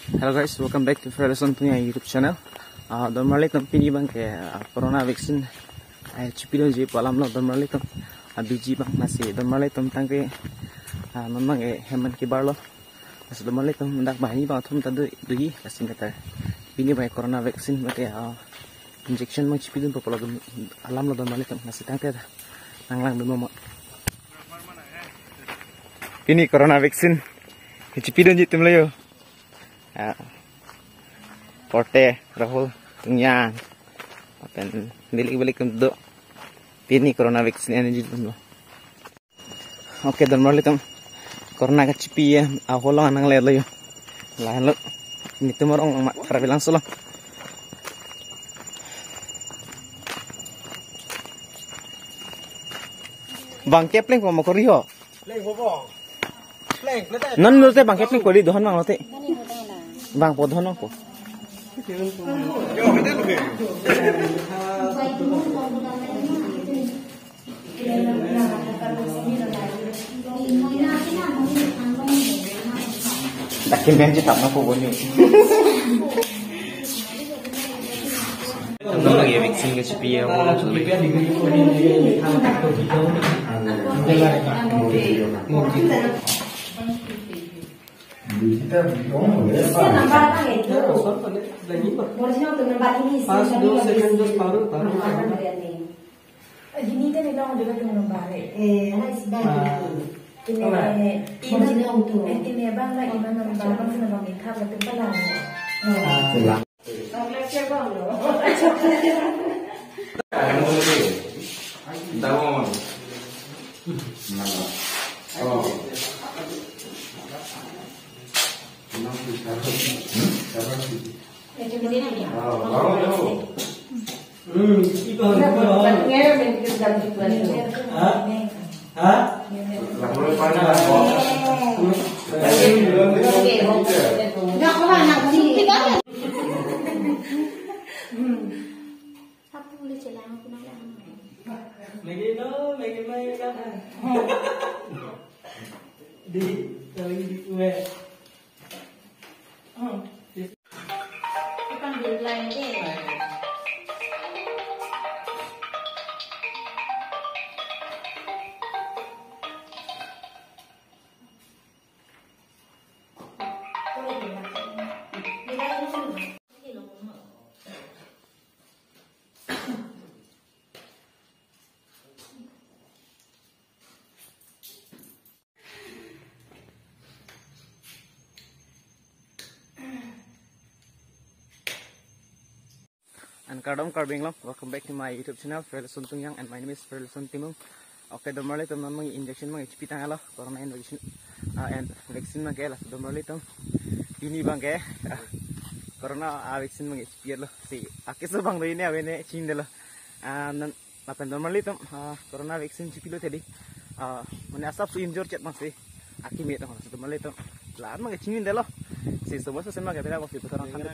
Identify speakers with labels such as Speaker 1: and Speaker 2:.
Speaker 1: Hello guys, welcome back to Ferguson punya YouTube channel. Normally company bang ke corona vaccine cipilo je palam lo normally biji bang masih normally tentang ke memang heman kibar lo. Masih normally mendak bahani bang tadu dui kasih kata ini bang corona vaccine make injection mang cipilo popolo alam lo normally masih tangke nanglang dulu mo. Ini corona vaccine cipilo je tum lo yo. Porte Rahul Tungyang akan balik untuk ini corona vaccine energy dulu. Oke, dan mulai corona kecipi ya, aholang anang lelo yo, lain lo ini tuh orang mak cara bilang solo. Bang Kepling kau mau korio? Non menurut Bang Kepling kau di dohan bang lote. Bang podon aku. Takin benci tak mampu bunyi. Tentu lagi vaksin ke CPI orang sulit. And kadang karbing long, welcome back to my YouTube channel, Ferguson Tungyang, and my name is Ferguson Timung. Okay, normally teman-teman injection mang HP tang alo, corona injection and vaccine mang kaya lah. Normally ini bang kaya corona vaccine mang HP lo. Si akis lo bang do ini awene cing delo. And apa normally corona vaccine HP lo tadi. Mana asap su injure chat bang si aki met lah. Normally laan mang cing delo. Si semua sesuatu kaya bela waktu itu orang kan.